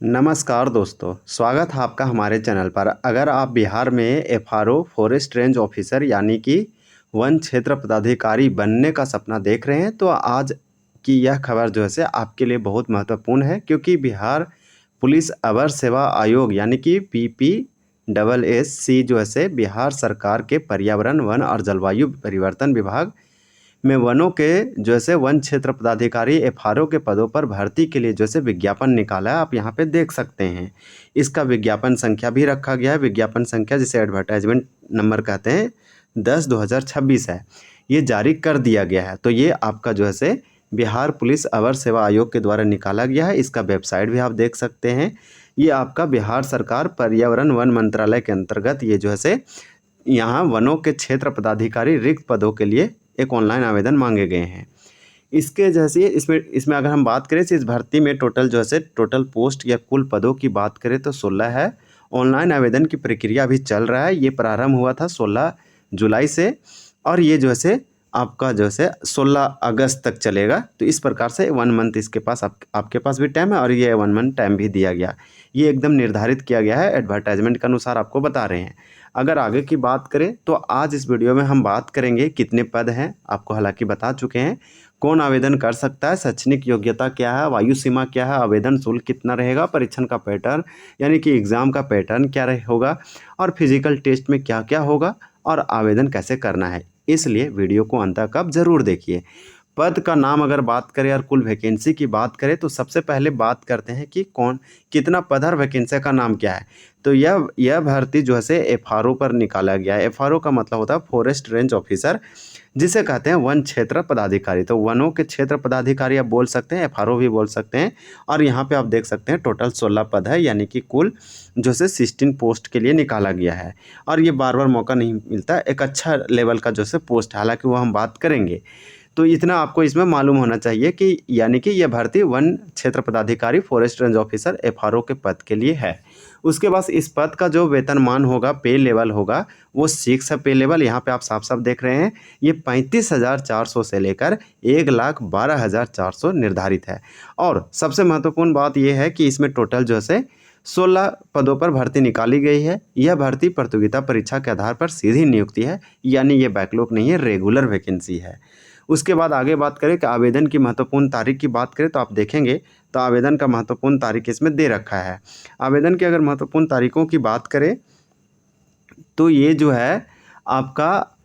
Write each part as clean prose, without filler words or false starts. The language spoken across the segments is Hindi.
नमस्कार दोस्तों, स्वागत है आपका हमारे चैनल पर। अगर आप बिहार में एफआरओ फॉरेस्ट रेंज ऑफिसर यानी कि वन क्षेत्र पदाधिकारी बनने का सपना देख रहे हैं तो आज की यह खबर जो है से आपके लिए बहुत महत्वपूर्ण है, क्योंकि बिहार पुलिस अवर सेवा आयोग यानी कि PPSSC जो है से बिहार सरकार के पर्यावरण, वन और जलवायु परिवर्तन विभाग में वनों के जैसे वन क्षेत्र पदाधिकारी एफआरओ के पदों पर भर्ती के लिए जैसे विज्ञापन निकाला है, आप यहाँ पे देख सकते हैं। इसका विज्ञापन संख्या भी रखा गया है। विज्ञापन संख्या जिसे एडवर्टाइजमेंट नंबर कहते हैं 10/2026 है। ये जारी कर दिया गया है। तो ये आपका जो है से बिहार पुलिस अवर सेवा आयोग के द्वारा निकाला गया है। इसका वेबसाइट भी आप देख सकते हैं। ये आपका बिहार सरकार पर्यावरण वन मंत्रालय के अंतर्गत ये जो है से यहाँ वनों के क्षेत्र पदाधिकारी रिक्त पदों के लिए एक ऑनलाइन आवेदन मांगे गए हैं। इसके जैसे इसमें अगर हम बात करें तो इस भर्ती में टोटल जो है टोटल पोस्ट या कुल पदों की बात करें तो 16 है। ऑनलाइन आवेदन की प्रक्रिया अभी चल रहा है। ये प्रारंभ हुआ था 16 जुलाई से और ये जो है आपका जो है 16 अगस्त तक चलेगा। तो इस प्रकार से 1 मंथ इसके पास आपके पास भी टाइम है और ये 1 मंथ टाइम भी दिया गया। ये एकदम निर्धारित किया गया है, एडवर्टाइजमेंट के अनुसार आपको बता रहे हैं। अगर आगे की बात करें तो आज इस वीडियो में हम बात करेंगे कितने पद हैं, आपको हालांकि बता चुके हैं। कौन आवेदन कर सकता है, शैक्षणिक योग्यता क्या है, वायु सीमा क्या है, आवेदन शुल्क कितना रहेगा, परीक्षण का पैटर्न यानी कि एग्ज़ाम का पैटर्न क्या होगा और फिजिकल टेस्ट में क्या क्या होगा और आवेदन कैसे करना है। इसलिए वीडियो को अंत तक आप ज़रूर देखिए। पद का नाम अगर बात करें और कुल वैकेंसी की बात करें तो सबसे पहले बात करते हैं कि कौन कितना पद और वैकेंसी का नाम क्या है। तो यह भर्ती जो है से एफआरओ पर निकाला गया है। एफआरओ का मतलब होता है फॉरेस्ट रेंज ऑफिसर, जिसे कहते हैं वन क्षेत्र पदाधिकारी। तो वनों के क्षेत्र पदाधिकारी आप बोल सकते हैं, एफआरओ भी बोल सकते हैं। और यहाँ पे आप देख सकते हैं टोटल 16 पद है, यानी कि कुल जो से 16 पोस्ट के लिए निकाला गया है। और ये बार बार मौका नहीं मिलता, एक अच्छा लेवल का जो से पोस्ट है, हालांकि वो हम बात करेंगे। तो इतना आपको इसमें मालूम होना चाहिए कि यानी कि यह भर्ती वन क्षेत्र पदाधिकारी फॉरेस्ट रेंज ऑफिसर एफआरओ के पद के लिए है। उसके बाद इस पद का जो वेतनमान होगा, पे लेवल होगा, वो 6 है पे लेवल। यहाँ पे आप साफ साफ देख रहे हैं ये 35,400 से लेकर 1,12,400 निर्धारित है। और सबसे महत्वपूर्ण बात यह है कि इसमें टोटल जो है 16 पदों पर भर्ती निकाली गई है। यह भर्ती प्रतियोगिता परीक्षा के आधार पर सीधी नियुक्ति है, यानी ये बैकलॉग नहीं है, रेगुलर वैकेंसी है। उसके बाद आगे बात करें कि आवेदन की महत्वपूर्ण तारीख की बात करें तो आप देखेंगे तो आवेदन का महत्वपूर्ण तारीख इसमें दे रखा है। आवेदन की अगर महत्वपूर्ण तारीखों की बात करें तो ये जो है आपका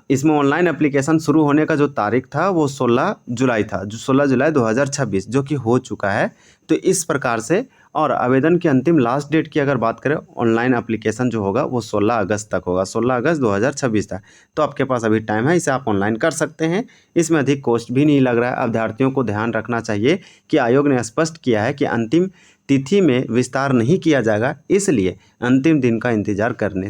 इसमें ऑनलाइन एप्लीकेशन शुरू होने का जो तारीख था वो 16 जुलाई था, जो 16 जुलाई 2026 जो कि हो चुका है। तो इस प्रकार से और आवेदन की अंतिम लास्ट डेट की अगर बात करें, ऑनलाइन एप्लीकेशन जो होगा वो 16 अगस्त तक होगा, 16 अगस्त 2026 तक। तो आपके पास अभी टाइम है, इसे आप ऑनलाइन कर सकते हैं। इसमें अधिक कॉस्ट भी नहीं लग रहा है। अभ्यर्थियों को ध्यान रखना चाहिए कि आयोग ने स्पष्ट किया है कि अंतिम तिथि में विस्तार नहीं किया जाएगा, इसलिए अंतिम दिन का इंतजार करने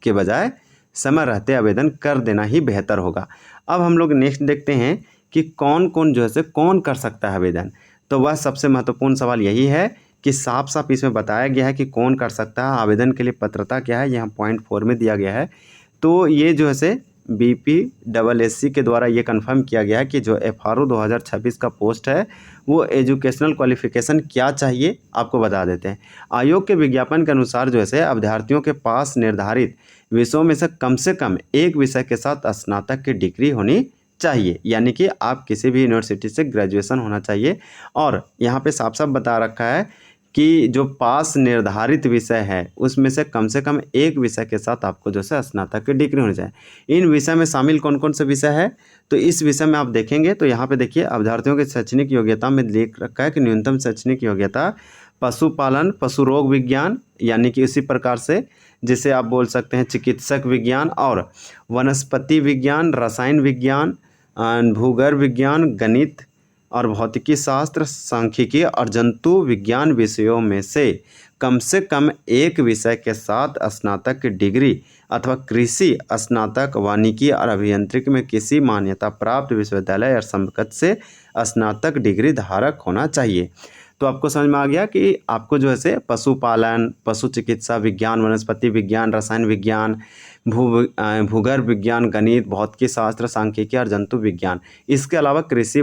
के बजाय समय रहते आवेदन कर देना ही बेहतर होगा। अब हम लोग नेक्स्ट देखते हैं कि कौन कौन जो है कौन कर सकता है आवेदन। तो वह सबसे महत्वपूर्ण सवाल यही है कि साफ साफ इसमें बताया गया है कि कौन कर सकता है, आवेदन के लिए पात्रता क्या है, यहाँ पॉइंट 4 में दिया गया है। तो ये जो है BPSSC के द्वारा ये कंफर्म किया गया है कि जो एफआरओ 2026 का पोस्ट है वो एजुकेशनल क्वालिफिकेशन क्या चाहिए आपको बता देते हैं। आयोग के विज्ञापन के अनुसार जो है अभ्यर्थियों के पास निर्धारित विषयों में से कम एक विषय के साथ स्नातक की डिग्री होनी चाहिए, यानी कि आप किसी भी यूनिवर्सिटी से ग्रेजुएशन होना चाहिए। और यहाँ पे साफ साफ बता रखा है कि जो पास निर्धारित विषय है उसमें से कम एक विषय के साथ आपको जो है स्नातक की डिग्री होनी चाहिए। इन विषय में शामिल कौन कौन से विषय है, तो इस विषय में आप देखेंगे तो यहाँ पे देखिए अभ्यर्थियों की शैक्षणिक योग्यता में लिख रखा है कि न्यूनतम शैक्षणिक योग्यता पशुपालन, पशु रोग विज्ञान, यानी कि इसी प्रकार से जिसे आप बोल सकते हैं चिकित्सक विज्ञान, और वनस्पति विज्ञान, रसायन विज्ञान, भूगर्भ विज्ञान, गणित और भौतिकी शास्त्र, सांख्यिकी और जंतु विज्ञान विषयों में से कम एक विषय के साथ स्नातक की डिग्री अथवा कृषि स्नातक, वानिकी और अभियांत्रिकी में किसी मान्यता प्राप्त विश्वविद्यालय या समकक्ष से स्नातक डिग्री धारक होना चाहिए। तो आपको समझ में आ गया कि आपको जो है पशुपालन, पशु चिकित्सा विज्ञान, वनस्पति विज्ञान, रसायन विज्ञान, भूगर्भ विज्ञान, गणित, भौतिकी शास्त्र, सांख्यिकी और जंतु विज्ञान, इसके अलावा कृषि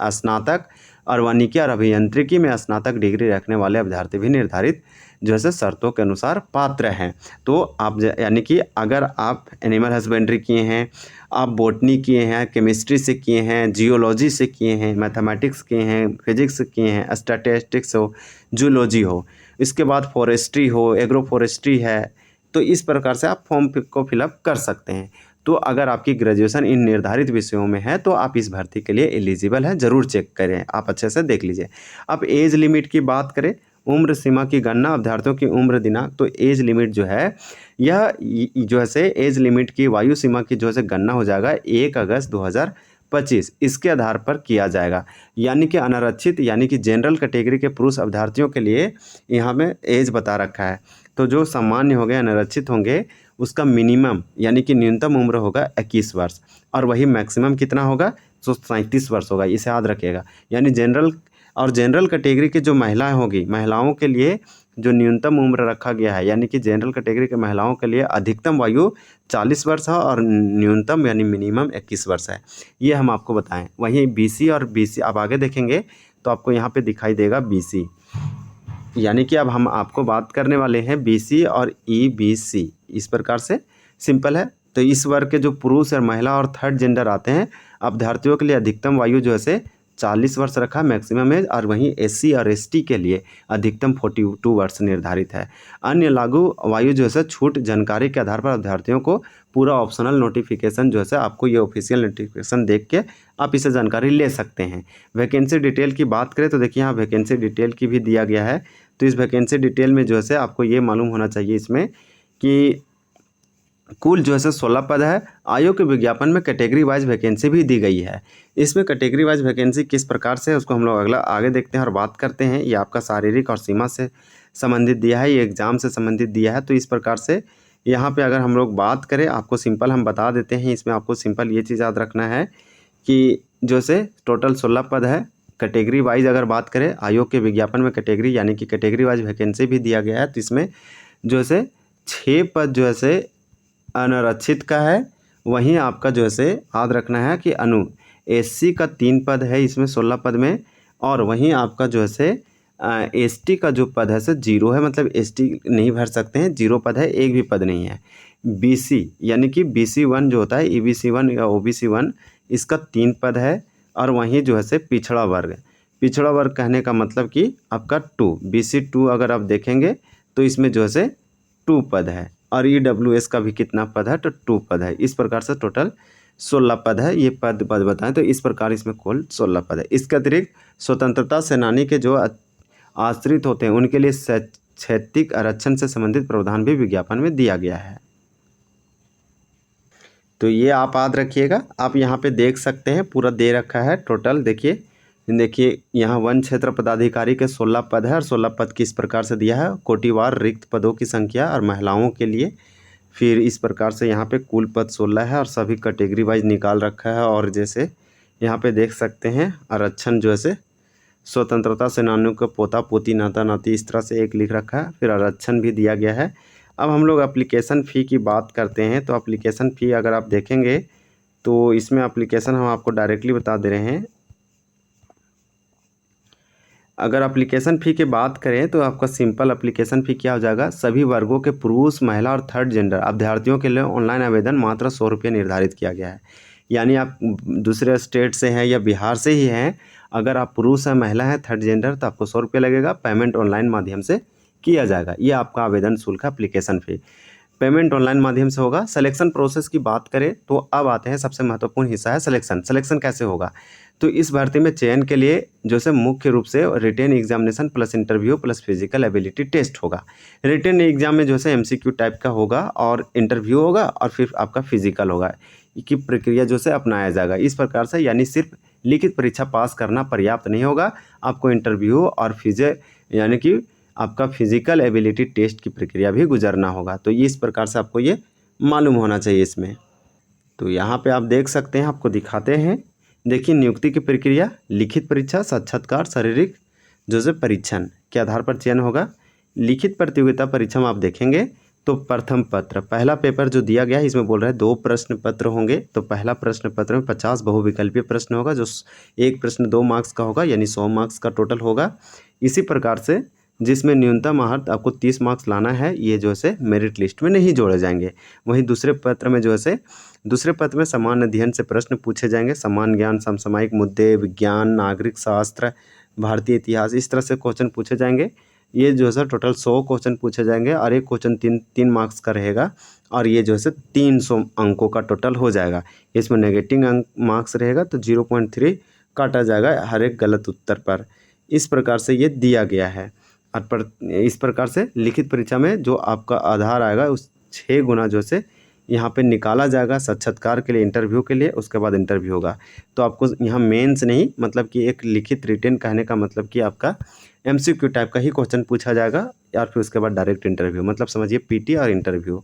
स्नातक और वानिकी और अभियांत्रिकी में स्नातक डिग्री रखने वाले अभ्यर्थी भी निर्धारित जो है शर्तों के अनुसार पात्र हैं। तो आप यानी कि अगर आप एनिमल हस्बेंड्री किए हैं, आप बॉटनी किए हैं, केमिस्ट्री से किए हैं, जियोलॉजी से किए हैं, मैथमेटिक्स किए हैं, फिजिक्स किए हैं, स्टैटिस्टिक्स हो, जूलॉजी हो, इसके बाद फॉरेस्ट्री हो, एग्रो फॉरेस्ट्री है, तो इस प्रकार से आप फॉर्म को फिलअप कर सकते हैं। तो अगर आपकी ग्रेजुएशन इन निर्धारित विषयों में है तो आप इस भर्ती के लिए एलिजिबल हैं, ज़रूर चेक करें, आप अच्छे से देख लीजिए। अब एज लिमिट की बात करें, उम्र सीमा की गणना, अभ्यर्थियों की उम्र दिनांक, तो एज लिमिट जो है यह जो है से एज लिमिट की वायु सीमा की जो है से गणना हो जाएगा 1 अगस्त 2025, इसके आधार पर किया जाएगा। यानी कि अनारक्षित यानी कि जनरल कैटेगरी के पुरुष अभ्यर्थियों के लिए यहाँ में एज बता रखा है। तो जो सामान्य हो गए, अनारक्षित होंगे, उसका मिनिमम यानी कि न्यूनतम उम्र होगा 21 वर्ष और वही मैक्सिमम कितना होगा, तो 37 वर्ष होगा, इसे याद रखिएगा। यानी जनरल कैटेगरी की जो महिलाएं होगी, महिलाओं के लिए जो न्यूनतम उम्र रखा गया है, यानी कि जनरल कैटेगरी के महिलाओं के लिए अधिकतम वायु 40 वर्ष है और न्यूनतम यानी मिनिमम 21 वर्ष है, ये हम आपको बताएं। वहीं बीसी और बीसी आप आगे देखेंगे तो आपको यहाँ पे दिखाई देगा बीसी, यानी कि अब हम आपको बात करने वाले हैं बीसी और ईबीसी, इस प्रकार से सिंपल है। तो इस वर्ग के जो पुरुष और महिला और थर्ड जेंडर आते हैं, अभ्यर्थियों के लिए अधिकतम वायु जो है से 40 वर्ष रखा मैक्सिमम एज, और वहीं एससी और एसटी के लिए अधिकतम 42 वर्ष निर्धारित है। अन्य लागू वायु जो है छूट जानकारी के आधार पर अभ्यर्थियों को पूरा ऑप्शनल नोटिफिकेशन जो है आपको ये ऑफिशियल नोटिफिकेशन देख के आप इसे जानकारी ले सकते हैं। वैकेंसी डिटेल की बात करें तो देखिए यहाँ वैकेंसी डिटेल की भी दिया गया है। तो इस वैकेंसी डिटेल में जो है आपको ये मालूम होना चाहिए इसमें कि कुल जो है 16 पद है। आयोग के विज्ञापन में कैटेगरी वाइज वैकेंसी भी दी गई है। इसमें कैटेगरी वाइज वैकेंसी किस प्रकार से है उसको हम लोग आगे देखते हैं और बात करते हैं। ये आपका शारीरिक और सीमा से संबंधित दिया है, ये एग्ज़ाम से संबंधित दिया है। तो इस प्रकार से यहाँ पे अगर हम लोग बात करें, आपको सिंपल हम बता देते हैं। इसमें आपको सिंपल ये चीज़ याद रखना है कि जो से टोटल 16 पद है। कैटेगरी वाइज अगर बात करें, आयोग के विज्ञापन में कैटेगरी यानी कि कैटेगरी वाइज वैकेंसी भी दिया गया है। तो इसमें जो है 6 पद जो है अनारक्षित का है। वहीं आपका जो है याद रखना है कि एससी का 3 पद है इसमें 16 पद में, और वहीं आपका जो है एसटी का जो पद है 0 है, मतलब एसटी नहीं भर सकते हैं, 0 पद है, एक भी पद नहीं है। बीसी यानी कि बीसी 1 जो होता है, ईबीसी 1 या ओबीसी 1, इसका 3 पद है। और वहीं जो है पिछड़ा वर्ग कहने का मतलब कि आपका 2 बीसी 2 अगर आप देखेंगे तो इसमें जो है 2 पद है, और ईडब्ल्यूएस का भी कितना पद है, तो 2 पद है। इस प्रकार से टोटल 16 पद है। ये पद बताएं तो इस प्रकार इसमें कुल 16 पद है। इसके अतिरिक्त स्वतंत्रता सेनानी के जो आश्रित होते हैं उनके लिए क्षैतिक आरक्षण से संबंधित प्रावधान भी विज्ञापन में दिया गया है। तो ये आप याद रखिएगा। आप यहाँ पे देख सकते हैं पूरा दे रखा है टोटल। देखिए यहाँ वन क्षेत्र पदाधिकारी के 16 पद है, और 16 पद किस प्रकार से दिया है, कोटिवार रिक्त पदों की संख्या और महिलाओं के लिए। फिर इस प्रकार से यहाँ पे कुल पद 16 है और सभी कैटेगरी वाइज निकाल रखा है। और जैसे यहाँ पे देख सकते हैं आरक्षण जो है स्वतंत्रता सेनानियों का पोता पोती नाता नाती इस तरह से एक लिख रखा है, फिर आरक्षण भी दिया गया है। अब हम लोग एप्लीकेशन फ़ी की बात करते हैं। तो एप्लीकेशन फ़ी अगर आप देखेंगे तो इसमें एप्लीकेशन हम आपको डायरेक्टली बता दे रहे हैं। अगर एप्लीकेशन फ़ी की बात करें तो आपका सिंपल एप्लीकेशन फ़ी क्या हो जाएगा, सभी वर्गों के पुरुष, महिला और थर्ड जेंडर अभ्यर्थियों के लिए ऑनलाइन आवेदन मात्र 100 रुपये निर्धारित किया गया है। यानी आप दूसरे स्टेट से हैं या बिहार से ही हैं, अगर आप पुरुष हैं, महिला हैं, थर्ड जेंडर, तो आपको 100 रुपये लगेगा। पेमेंट ऑनलाइन माध्यम से किया जाएगा। ये आपका आवेदन शुल्क है, एप्लीकेशन फ़ी पेमेंट ऑनलाइन माध्यम से होगा। सिलेक्शन प्रोसेस की बात करें तो अब आते हैं सबसे महत्वपूर्ण हिस्सा है सिलेक्शन कैसे होगा। तो इस भर्ती में चयन के लिए जो से मुख्य रूप से written examination plus interview plus physical ability test होगा। रिटेन एग्जाम में जो है एमसीक्यू टाइप का होगा और इंटरव्यू होगा और फिर आपका फिजिकल होगा। की प्रक्रिया जो से अपनाया जाएगा इस प्रकार से, यानी सिर्फ लिखित परीक्षा पास करना पर्याप्त नहीं होगा, आपको इंटरव्यू और यानी कि आपका फिजिकल एबिलिटी टेस्ट की प्रक्रिया भी गुजरना होगा। तो इस प्रकार से आपको ये मालूम होना चाहिए इसमें। तो यहाँ पे आप देख सकते हैं, आपको दिखाते हैं। देखिए नियुक्ति की प्रक्रिया, लिखित परीक्षा, साक्षात्कार, शारीरिक जो से परीक्षण के आधार पर चयन होगा। लिखित प्रतियोगिता परीक्षा में आप देखेंगे तो प्रथम पत्र पहला पेपर जो दिया गया है इसमें बोल रहा है 2 प्रश्न पत्र होंगे। तो पहला प्रश्न पत्र में 50 बहुविकल्पीय प्रश्न होगा, जो एक प्रश्न 2 मार्क्स का होगा, यानी 100 मार्क्स का टोटल होगा। इसी प्रकार से जिसमें न्यूनतम अर्हत आपको 30 मार्क्स लाना है, ये जो है मेरिट लिस्ट में नहीं जोड़े जाएंगे। वहीं दूसरे पत्र में जो है दूसरे पत्र में सामान्य अध्ययन से प्रश्न पूछे जाएंगे, सामान्य ज्ञान, समसामयिक मुद्दे, विज्ञान, नागरिक शास्त्र, भारतीय इतिहास, इस तरह से क्वेश्चन पूछे जाएंगे। ये जो है टोटल 100 क्वेश्चन पूछे जाएंगे और एक क्वेश्चन 3 मार्क्स का रहेगा और ये जो है 300 अंकों का टोटल हो जाएगा। इसमें नेगेटिव अंक मार्क्स रहेगा तो 0.3 काटा जाएगा हर एक गलत उत्तर पर। इस प्रकार से ये दिया गया है। इस प्रकार से लिखित परीक्षा में जो आपका आधार आएगा उस 6 गुना जो से यहाँ पे निकाला जाएगा साक्षात्कार के लिए, इंटरव्यू के लिए। उसके बाद इंटरव्यू होगा तो आपको यहाँ मेंस नहीं, मतलब कि एक लिखित रिटन कहने का मतलब कि आपका MCQ टाइप का ही क्वेश्चन पूछा जाएगा या फिर उसके बाद डायरेक्ट इंटरव्यू, मतलब समझिए PT और इंटरव्यू।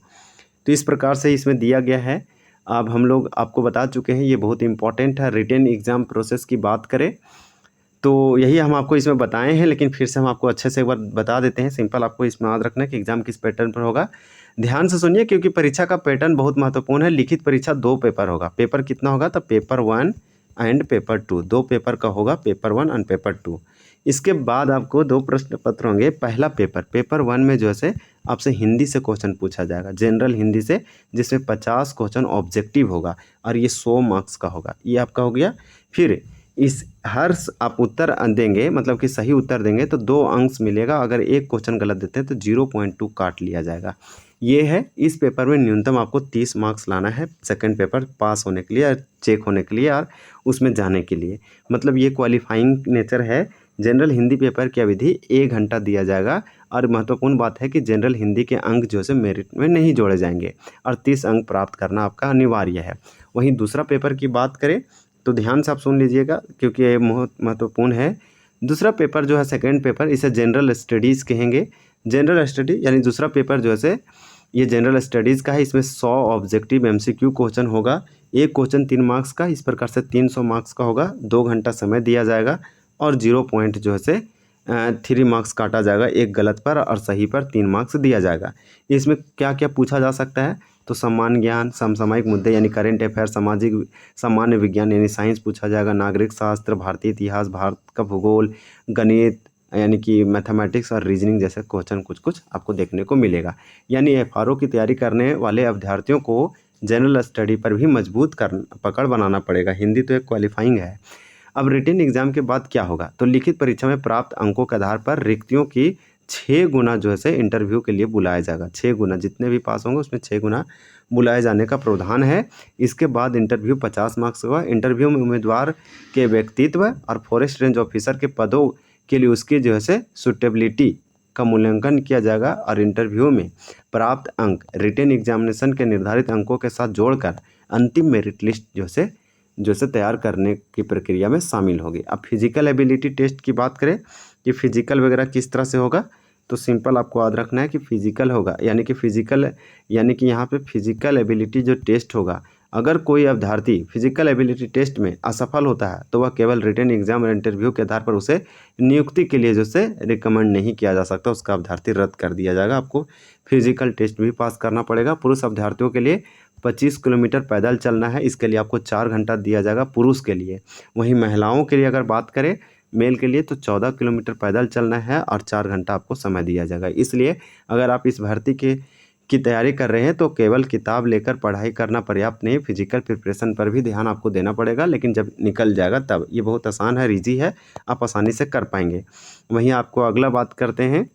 तो इस प्रकार से इसमें दिया गया है। अब हम लोग आपको बता चुके हैं, ये बहुत इंपॉर्टेंट है। रिटन एग्ज़ाम प्रोसेस की बात करें तो यही हम आपको इसमें बताए हैं, लेकिन फिर से हम आपको अच्छे से एक बार बता देते हैं। सिंपल आपको इसमें याद रखना है कि एग्ज़ाम किस पैटर्न पर होगा। ध्यान से सुनिए क्योंकि परीक्षा का पैटर्न बहुत महत्वपूर्ण है। लिखित परीक्षा 2 पेपर होगा। पेपर कितना होगा? तो पेपर 1 एंड पेपर 2, 2 पेपर का होगा, पेपर 1 एंड पेपर 2। इसके बाद आपको 2 प्रश्न पत्र होंगे। पहला पेपर 1 में जो है आपसे हिंदी से क्वेश्चन पूछा जाएगा, जनरल हिंदी से, जिसमें 50 क्वेश्चन ऑब्जेक्टिव होगा और ये 100 मार्क्स का होगा। ये आपका हो गया। फिर इस आप उत्तर देंगे, मतलब कि सही उत्तर देंगे तो 2 अंक मिलेगा। अगर एक क्वेश्चन गलत देते हैं तो 0.2 काट लिया जाएगा। ये है। इस पेपर में न्यूनतम आपको 30 मार्क्स लाना है सेकंड पेपर पास होने के लिए और चेक होने के लिए और उसमें जाने के लिए, मतलब ये क्वालिफाइंग नेचर है। जनरल हिंदी पेपर की अवधि 1 घंटा दिया जाएगा और महत्वपूर्ण बात है कि जनरल हिंदी के अंक जो है मेरिट में नहीं जोड़े जाएंगे और 30 अंक प्राप्त करना आपका अनिवार्य है। वहीं दूसरा पेपर की बात करें तो ध्यान से आप सुन लीजिएगा क्योंकि ये बहुत महत्वपूर्ण है। दूसरा पेपर जो है सेकंड पेपर, इसे जनरल स्टडीज़ कहेंगे। जनरल स्टडी यानी दूसरा पेपर जो है ये जनरल स्टडीज़ का है। इसमें 100 ऑब्जेक्टिव MCQ क्वेश्चन होगा। एक क्वेश्चन 3 मार्क्स का, इस प्रकार से 300 मार्क्स का होगा। 2 घंटा समय दिया जाएगा और 0 पॉइंट जो है 3 मार्क्स काटा जाएगा एक गलत पर और सही पर 3 मार्क्स दिया जाएगा। इसमें क्या क्या पूछा जा सकता है? तो सामान्य ज्ञान, समसामयिक मुद्दे यानी करेंट अफेयर, सामाजिक सामान्य विज्ञान यानी साइंस पूछा जाएगा, नागरिक शास्त्र, भारतीय इतिहास, भारत का भूगोल, गणित यानी कि मैथमेटिक्स और रीजनिंग जैसे क्वेश्चन कुछ कुछ आपको देखने को मिलेगा। यानी FRO की तैयारी करने वाले अभ्यर्थियों को जनरल स्टडी पर भी मजबूत पकड़ बनाना पड़ेगा। हिंदी तो एक क्वालिफाइंग है। अब रिटन एग्जाम के बाद क्या होगा? तो लिखित परीक्षा में प्राप्त अंकों के आधार पर रिक्तियों की 6 गुना जो है इंटरव्यू के लिए बुलाया जाएगा। 6 गुना, जितने भी पास होंगे उसमें 6 गुना बुलाए जाने का प्रावधान है। इसके बाद इंटरव्यू 50 मार्क्स होगा। इंटरव्यू में उम्मीदवार के व्यक्तित्व और फॉरेस्ट रेंज ऑफिसर के पदों के लिए उसकी जो है सुटेबिलिटी का मूल्यांकन किया जाएगा और इंटरव्यू में प्राप्त अंक रिटन एग्जामिनेशन के निर्धारित अंकों के साथ जोड़कर अंतिम मेरिट लिस्ट जो से तैयार करने की प्रक्रिया में शामिल होगी। अब फिजिकल एबिलिटी टेस्ट की बात करें कि फिजिकल वगैरह किस तरह से होगा, तो सिंपल आपको याद रखना है कि फिजिकल होगा, यानी कि यहाँ पे फिजिकल एबिलिटी जो टेस्ट होगा, अगर कोई अभ्यर्थी फिजिकल एबिलिटी टेस्ट में असफल होता है तो वह केवल रिटन एग्जाम और इंटरव्यू के आधार पर उसे नियुक्ति के लिए जो से रिकमेंड नहीं किया जा सकता, उसका अभ्यर्थी रद्द कर दिया जाएगा। आपको फिजिकल टेस्ट भी पास करना पड़ेगा। पुरुष अभ्यर्थियों के लिए 25 किलोमीटर पैदल चलना है, इसके लिए आपको 4 घंटा दिया जाएगा पुरुष के लिए। वहीं महिलाओं के लिए अगर बात करें मेल के लिए तो 14 किलोमीटर पैदल चलना है और 4 घंटा आपको समय दिया जाएगा। इसलिए अगर आप इस भर्ती की तैयारी कर रहे हैं तो केवल किताब लेकर पढ़ाई करना पर्याप्त नहीं, फिजिकल प्रिपरेशन पर भी ध्यान आपको देना पड़ेगा। लेकिन जब निकल जाएगा तब ये बहुत आसान है, ईजी है, आप आसानी से कर पाएंगे। वहीं आपको अगला बात करते हैं,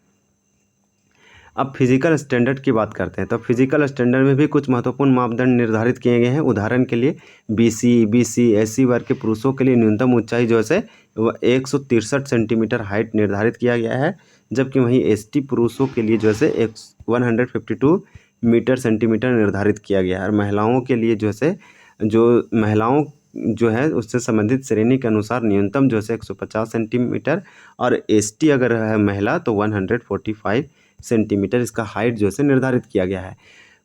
अब फिजिकल स्टैंडर्ड की बात करते हैं। तो फिजिकल स्टैंडर्ड में भी कुछ महत्वपूर्ण मापदंड निर्धारित किए गए हैं। उदाहरण के लिए BC SC वर्ग के पुरुषों के लिए न्यूनतम ऊंचाई जो है वह 163 सेंटीमीटर हाइट निर्धारित किया गया है, जबकि वहीं ST पुरुषों के लिए जो है 152 मीटर सेंटीमीटर निर्धारित किया गया है। और महिलाओं के लिए महिलाओं जो है उससे संबंधित श्रेणी के अनुसार न्यूनतम जो है 150 सेंटीमीटर और ST अगर है महिला तो 145 सेंटीमीटर इसका हाइट जो है निर्धारित किया गया है।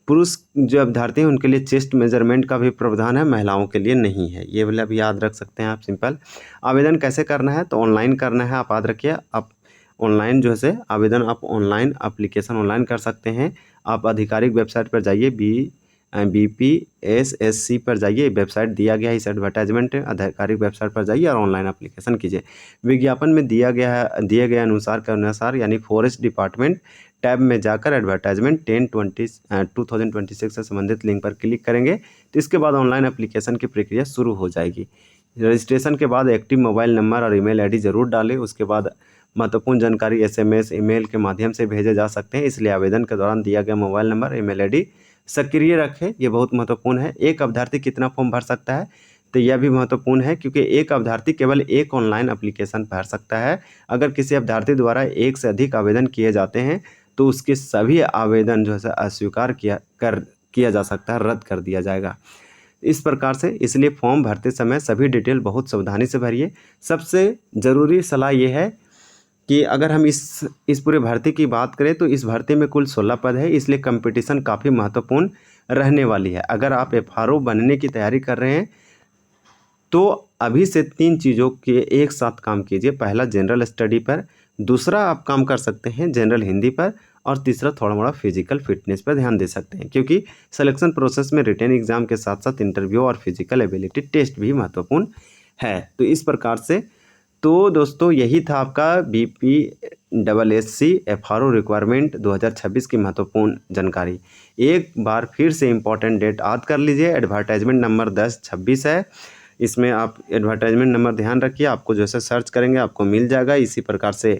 पुरुष जो अभ्यर्थी हैं उनके लिए चेस्ट मेजरमेंट का भी प्रावधान है, महिलाओं के लिए नहीं है। ये वाला भी याद रख सकते हैं आप। सिंपल आवेदन कैसे करना है? तो ऑनलाइन करना है, आप याद रखिए। आप ऑनलाइन जो है आवेदन आप ऑनलाइन एप्लीकेशन ऑनलाइन कर सकते हैं। आप आधिकारिक वेबसाइट पर जाइए, BPSSC पर जाइए, वेबसाइट दिया गया है, इस एडवर्टाइजमेंट आधिकारिक वेबसाइट पर जाइए और ऑनलाइन एप्लीकेशन कीजिए। विज्ञापन में दिए गए अनुसार के अनुसार यानी फॉरेस्ट डिपार्टमेंट टैब में जाकर एडवर्टाइजमेंट 10/20/2026 से संबंधित लिंक पर क्लिक करेंगे तो इसके बाद ऑनलाइन एप्लीकेशन की प्रक्रिया शुरू हो जाएगी। रजिस्ट्रेशन के बाद एक्टिव मोबाइल नंबर और ईमेल आईडी जरूर डालें। उसके बाद महत्वपूर्ण जानकारी SMS ईमेल के माध्यम से भेजे जा सकते हैं, इसलिए आवेदन के दौरान दिया गया मोबाइल नंबर ईमेल आईडी सक्रिय रखें, ये बहुत महत्वपूर्ण है। एक अभ्यर्थी कितना फॉर्म भर सकता है, तो यह भी महत्वपूर्ण है क्योंकि एक अभ्यर्थी केवल एक ऑनलाइन एप्लीकेशन भर सकता है। अगर किसी अभ्यर्थी द्वारा एक से अधिक आवेदन किए जाते हैं तो उसके सभी आवेदन जो है अस्वीकार किया जा सकता है, रद्द कर दिया जाएगा। इस प्रकार से इसलिए फॉर्म भरते समय सभी डिटेल बहुत सावधानी से भरिए। सबसे ज़रूरी सलाह ये है कि अगर हम इस पूरे भर्ती की बात करें तो इस भर्ती में कुल 16 पद है, इसलिए कंपटीशन काफ़ी महत्वपूर्ण रहने वाली है। अगर आप FRO बनने की तैयारी कर रहे हैं तो अभी से 3 चीज़ों के एक साथ काम कीजिए। पहला जनरल स्टडी पर, दूसरा आप काम कर सकते हैं जनरल हिंदी पर, और तीसरा थोड़ा मोड़ा फिजिकल फिटनेस पर ध्यान दे सकते हैं क्योंकि सिलेक्शन प्रोसेस में रिटन एग्जाम के साथ साथ इंटरव्यू और फिजिकल एबिलिटी टेस्ट भी महत्वपूर्ण है। तो इस प्रकार से तो दोस्तों यही था आपका BPSSC FRO रिक्वायरमेंट 2026 की महत्वपूर्ण जानकारी। एक बार फिर से इम्पॉर्टेंट डेट याद कर लीजिए, एडवर्टाइजमेंट नंबर 10/26 है। इसमें आप एडवर्टाइजमेंट नंबर ध्यान रखिए, आपको जो है सर्च करेंगे आपको मिल जाएगा। इसी प्रकार से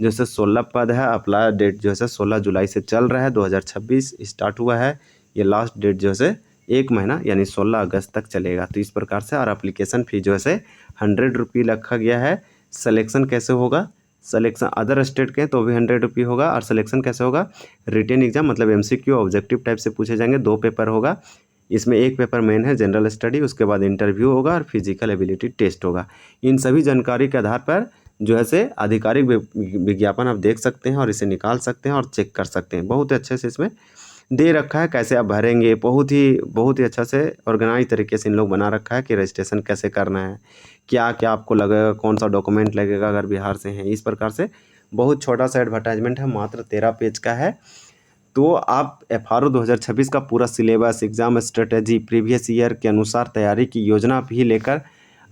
जो है 16 पद है, अप्लाई डेट जो है 16 जुलाई से चल रहा है, 2026 स्टार्ट हुआ है। ये लास्ट डेट जो है 1 महीना यानी 16 अगस्त तक चलेगा। तो इस प्रकार से और एप्लीकेशन फ़ी जो है 100 रुपये रखा गया है। सिलेक्शन कैसे होगा, सिलेक्शन अदर स्टेट के तो भी 100 रुपये होगा। और सिलेक्शन कैसे होगा, रिटन एग्जाम मतलब MCQ ऑब्जेक्टिव टाइप से पूछे जाएंगे, 2 पेपर होगा। इसमें एक पेपर मेन है जनरल स्टडी, उसके बाद इंटरव्यू होगा और फिजिकल एबिलिटी टेस्ट होगा। इन सभी जानकारी के आधार पर जो है से आधिकारिक विज्ञापन आप देख सकते हैं और इसे निकाल सकते हैं और चेक कर सकते हैं। बहुत ही अच्छे से इसमें दे रखा है कैसे आप भरेंगे, बहुत ही अच्छा से ऑर्गेनाइज तरीके से इन लोग बना रखा है कि रजिस्ट्रेशन कैसे करना है, क्या क्या आपको लगेगा, कौन सा डॉक्यूमेंट लगेगा अगर बिहार से हैं। इस प्रकार से बहुत छोटा सा एडवर्टाइजमेंट है, मात्र 13 पेज का है। तो आप FRO 2026 का पूरा syllabus, exam strategy, previous year के अनुसार तैयारी की योजना भी लेकर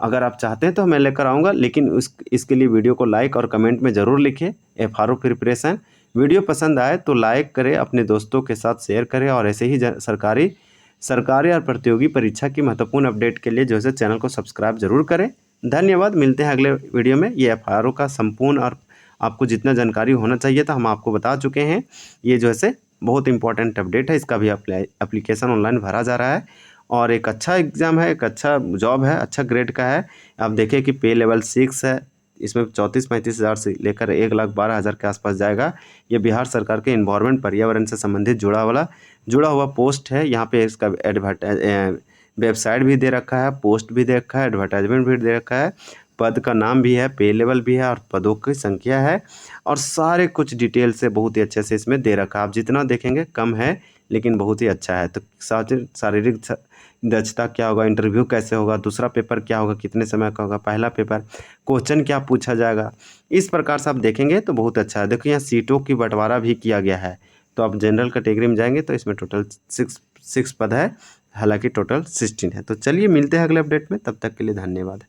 अगर आप चाहते हैं तो मैं लेकर आऊँगा, लेकिन इसके लिए वीडियो को लाइक और कमेंट में ज़रूर लिखें FRO प्रिपरेशन। वीडियो पसंद आए तो लाइक करें, अपने दोस्तों के साथ शेयर करें और ऐसे ही सरकारी और प्रतियोगी परीक्षा की महत्वपूर्ण अपडेट के लिए जो है चैनल को सब्सक्राइब जरूर करें। धन्यवाद, मिलते हैं अगले वीडियो में। ये FRO का संपूर्ण और आपको जितना जानकारी होना चाहिए था हम आपको बता चुके हैं। ये जो है बहुत इंपॉर्टेंट अपडेट है, इसका भी एप्लीकेशन ऑनलाइन भरा जा रहा है और एक अच्छा एग्ज़ाम है, एक अच्छा जॉब है, अच्छा ग्रेड का है। आप देखें कि पे लेवल 6 है, इसमें 34-35 हज़ार से लेकर 1,12,000 के आसपास जाएगा। ये बिहार सरकार के इन्वायरमेंट पर्यावरण से संबंधित जुड़ा हुआ पोस्ट है। यहाँ पे इसका वेबसाइट भी दे रखा है, पोस्ट भी दे रखा है, एडवर्टाइजमेंट भी दे रखा है, पद का नाम भी है, पे लेवल भी है और पदों की संख्या है और सारे कुछ डिटेल से बहुत ही अच्छे से इसमें दे रखा है। आप जितना देखेंगे कम है लेकिन बहुत ही अच्छा है। तो शारीरिक दक्षता क्या होगा, इंटरव्यू कैसे होगा, दूसरा पेपर क्या होगा, कितने समय का होगा, पहला पेपर क्वेश्चन क्या पूछा जाएगा, इस प्रकार से आप देखेंगे तो बहुत अच्छा है। देखो यहाँ सीटों की बंटवारा भी किया गया है। तो आप जनरल कैटेगरी में जाएंगे तो इसमें टोटल 6 पद है, हालांकि टोटल 16 है। तो चलिए मिलते हैं अगले अपडेट में, तब तक के लिए धन्यवाद।